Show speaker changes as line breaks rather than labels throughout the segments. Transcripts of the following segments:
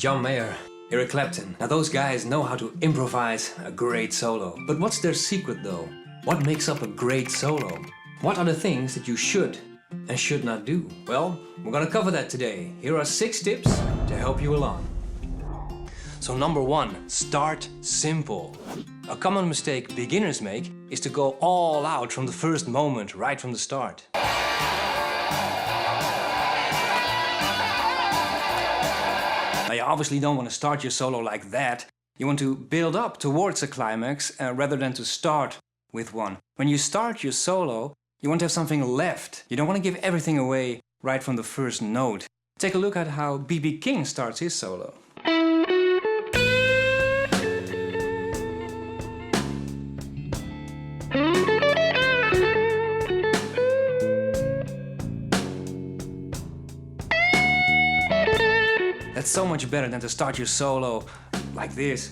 John Mayer, Eric Clapton. Now those guys know how to improvise a great solo. But what's their secret though? What makes up a great solo? What are the things that you should and should not do? Well, we're gonna cover that today. Here are 6 tips to help you along. So number 1, start simple. A common mistake beginners make is to go all out from the first moment, right from the start. Now, you obviously don't want to start your solo like that. You want to build up towards a climax rather than to start with one. When you start your solo, you want to have something left. You don't want to give everything away right from the first note. Take a look at how B.B. King starts his solo. That's so much better than to start your solo like this.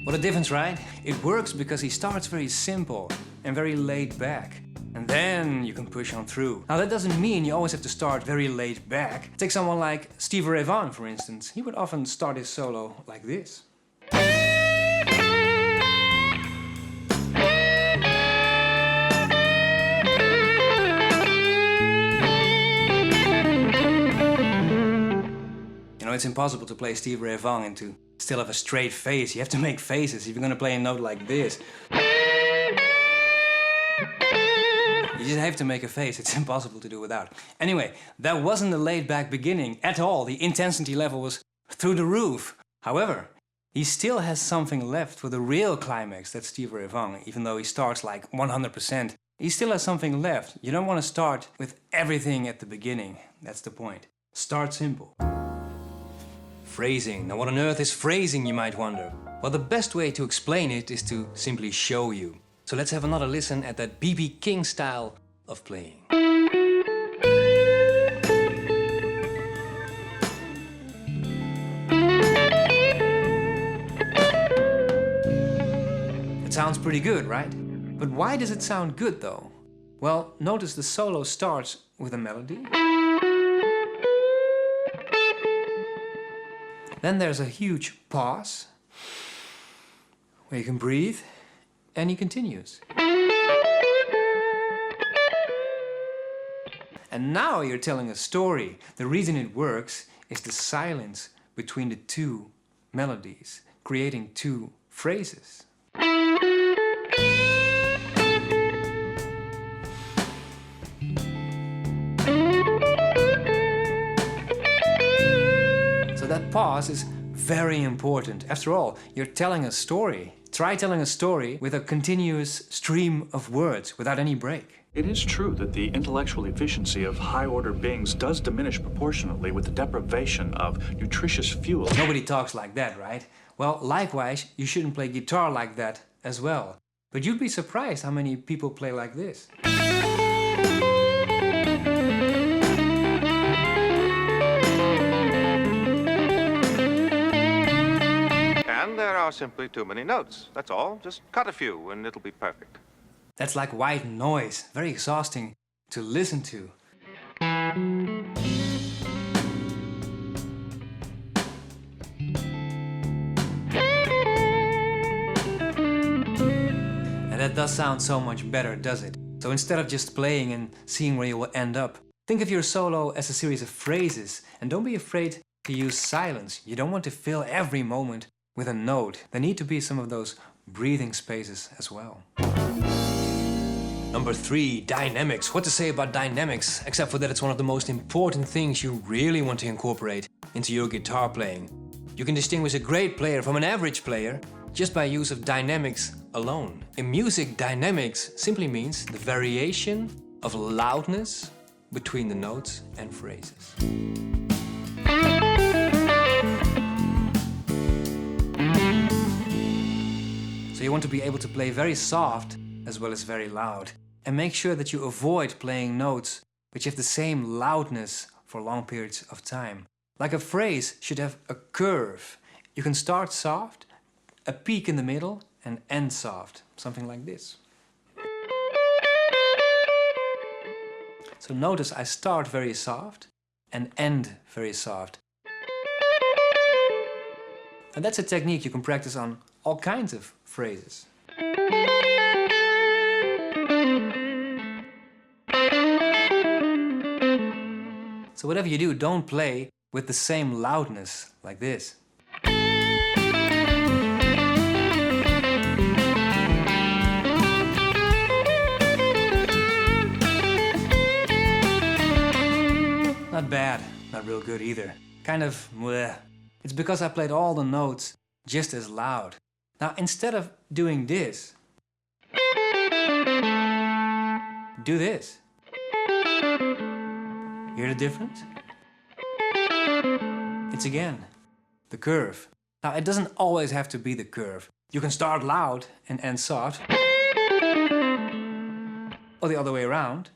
What a difference, right? It works because he starts very simple and very laid back. And then you can push on through. Now that doesn't mean you always have to start very laid back. Take someone like Stevie Ray Vaughan, for instance. He would often start his solo like this. You know, it's impossible to play Stevie Ray Vaughan and to still have a straight face. You have to make faces if you're gonna play a note like this. You just have to make a face, it's impossible to do without. Anyway, that wasn't a laid-back beginning at all. The intensity level was through the roof. However, he still has something left for the real climax, that's Stevie Ray Vaughan. Even though he starts like 100%, he still has something left. You don't want to start with everything at the beginning. That's the point. Start simple. Phrasing. Now what on earth is phrasing, you might wonder? Well, the best way to explain it is to simply show you. So let's have another listen at that B.B. King style of playing. It sounds pretty good, right? But why does it sound good though? Well, notice the solo starts with a melody. Then there's a huge pause, where you can breathe, and he continues. And now you're telling a story. The reason it works is the silence between the 2 melodies, creating 2 phrases. So that pause is very important. After all, you're telling a story. Try telling a story with a continuous stream of words, without any break.
It is true that the intellectual efficiency of high-order beings does diminish proportionately with the deprivation of nutritious fuel.
Nobody talks like that, right? Well, likewise, you shouldn't play guitar like that as well. But you'd be surprised how many people play like this.
And there are simply too many notes. That's all. Just cut a few and it'll be perfect.
That's like white noise, very exhausting to listen to. And that does sound so much better, does it? So instead of just playing and seeing where you will end up, think of your solo as a series of phrases, and don't be afraid to use silence. You don't want to fill every moment with a note. There need to be some of those breathing spaces as well. Number 3, dynamics. What to say about dynamics, except for that it's one of the most important things you really want to incorporate into your guitar playing. You can distinguish a great player from an average player just by use of dynamics alone. In music, dynamics simply means the variation of loudness between the notes and phrases. So you want to be able to play very soft as well as very loud. And make sure that you avoid playing notes which have the same loudness for long periods of time. Like a phrase should have a curve. You can start soft, a peak in the middle, and end soft, something like this. So notice I start very soft and end very soft. And that's a technique you can practice on all kinds of phrases. So whatever you do, don't play with the same loudness like this. Not bad, not real good either. Kind of bleh. It's because I played all the notes just as loud. Now instead of doing this, do this. Hear the difference? It's again the curve. Now it doesn't always have to be the curve. You can start loud and end soft. Or the other way around.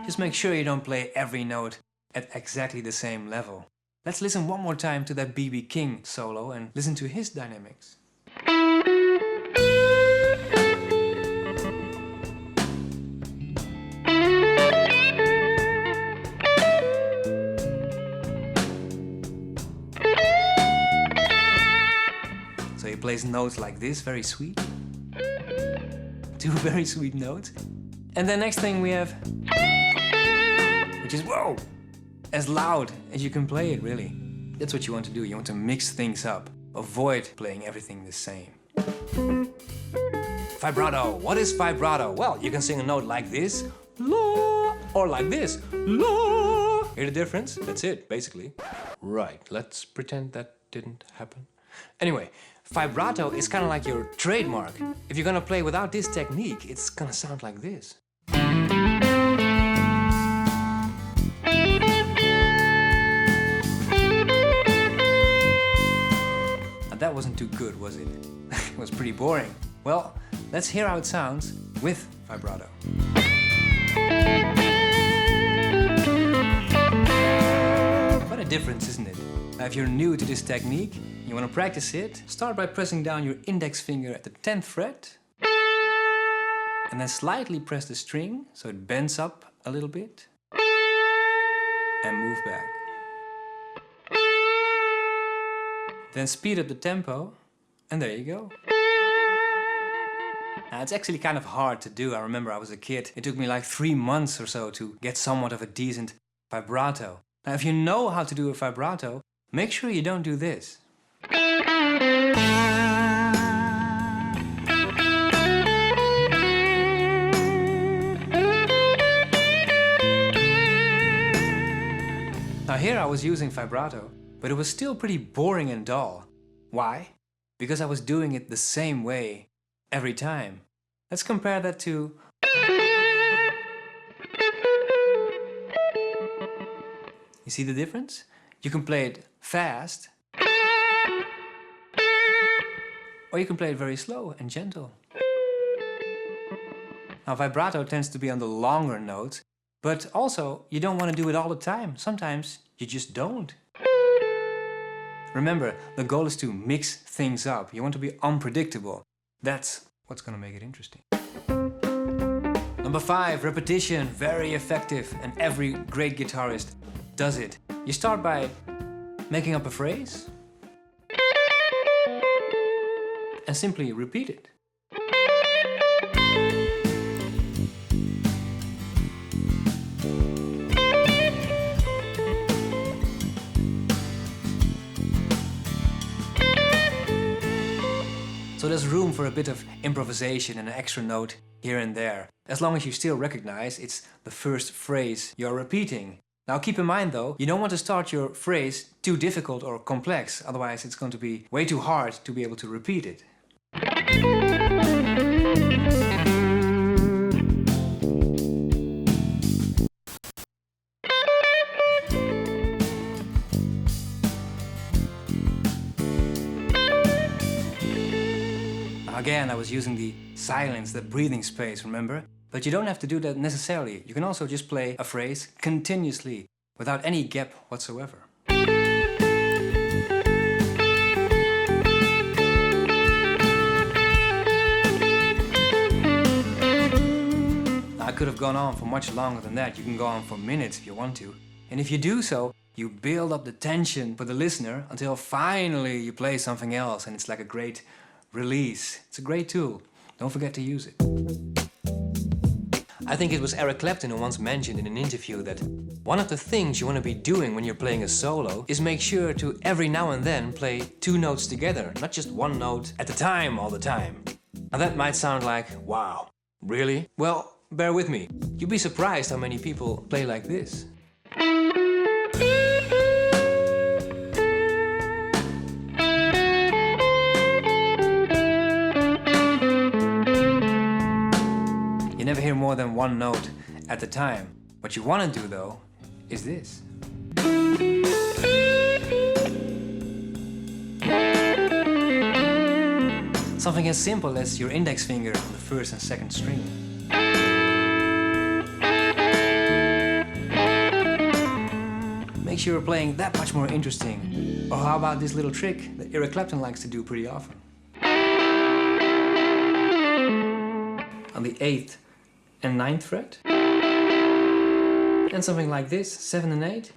Just make sure you don't play every note at exactly the same level. Let's listen one more time to that B.B. King solo and listen to his dynamics. So he plays notes like this, very sweet. Two very sweet notes. And then next thing we have, which is, whoa, as loud as you can play it, really. That's what you want to do. You want to mix things up. Avoid playing everything the same. Vibrato. What is vibrato? Well, you can sing a note like this, la, or like this, la. Hear the difference? That's it, basically. Right, let's pretend that didn't happen. Anyway, vibrato is kind of like your trademark. If you're gonna play without this technique, it's gonna sound like this. Now that wasn't too good, was it? It was pretty boring. Well, let's hear how it sounds with vibrato. What a difference, isn't it? Now, if you're new to this technique, you want to practice it, start by pressing down your index finger at the 10th fret and then slightly press the string so it bends up a little bit and move back. Then speed up the tempo and there you go. Now, it's actually kind of hard to do. I remember I was a kid. It took me like 3 months or so to get somewhat of a decent vibrato. Now, if you know how to do a vibrato, make sure you don't do this. Now here I was using vibrato, but it was still pretty boring and dull. Why? Because I was doing it the same way every time. Let's compare that to... You see the difference? You can play it fast, or you can play it very slow and gentle. Now vibrato tends to be on the longer notes, but also you don't want to do it all the time. Sometimes you just don't. Remember, the goal is to mix things up. You want to be unpredictable. That's what's going to make it interesting. Number 5, repetition. Very effective, and every great guitarist does it. You start by making up a phrase and simply repeat it. So there's room for a bit of improvisation and an extra note here and there, as long as you still recognize it's the first phrase you're repeating. Now keep in mind though, you don't want to start your phrase too difficult or complex, otherwise it's going to be way too hard to be able to repeat it. Again, I was using the silence, the breathing space, remember? But you don't have to do that necessarily. You can also just play a phrase continuously, without any gap whatsoever. could have gone on for much longer than that. You can go on for minutes if you want to. And if you do so, you build up the tension for the listener until finally you play something else and it's like a great release. It's a great tool. Don't forget to use it. I think it was Eric Clapton who once mentioned in an interview that one of the things you want to be doing when you're playing a solo is make sure to every now and then play 2 notes together, not just 1 note at a time all the time. Now that might sound like, wow, really? Well, bear with me. You'd be surprised how many people play like this. You never hear more than 1 note at a time. What you want to do though is this. Something as simple as your index finger on the 1st and 2nd string. Makes your playing that much more interesting. Or how about this little trick that Eric Clapton likes to do pretty often? On the 8th and 9th fret. And something like this, 7 and 8.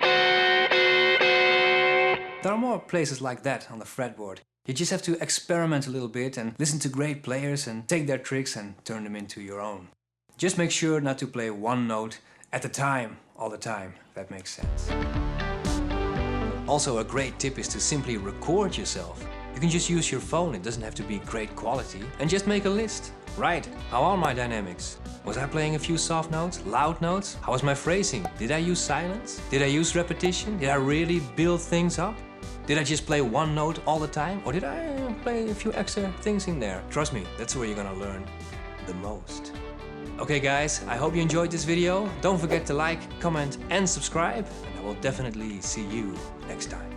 There are more places like that on the fretboard. You just have to experiment a little bit and listen to great players and take their tricks and turn them into your own. Just make sure not to play 1 note at a time, all the time, if that makes sense. Also, a great tip is to simply record yourself. You can just use your phone, it doesn't have to be great quality, and just make a list. Right, how are my dynamics? Was I playing a few soft notes, loud notes? How was my phrasing? Did I use silence? Did I use repetition? Did I really build things up? Did I just play 1 note all the time? Or did I play a few extra things in there? Trust me, that's where you're gonna learn the most. Okay guys, I hope you enjoyed this video. Don't forget to like, comment and subscribe. And I will definitely see you next time.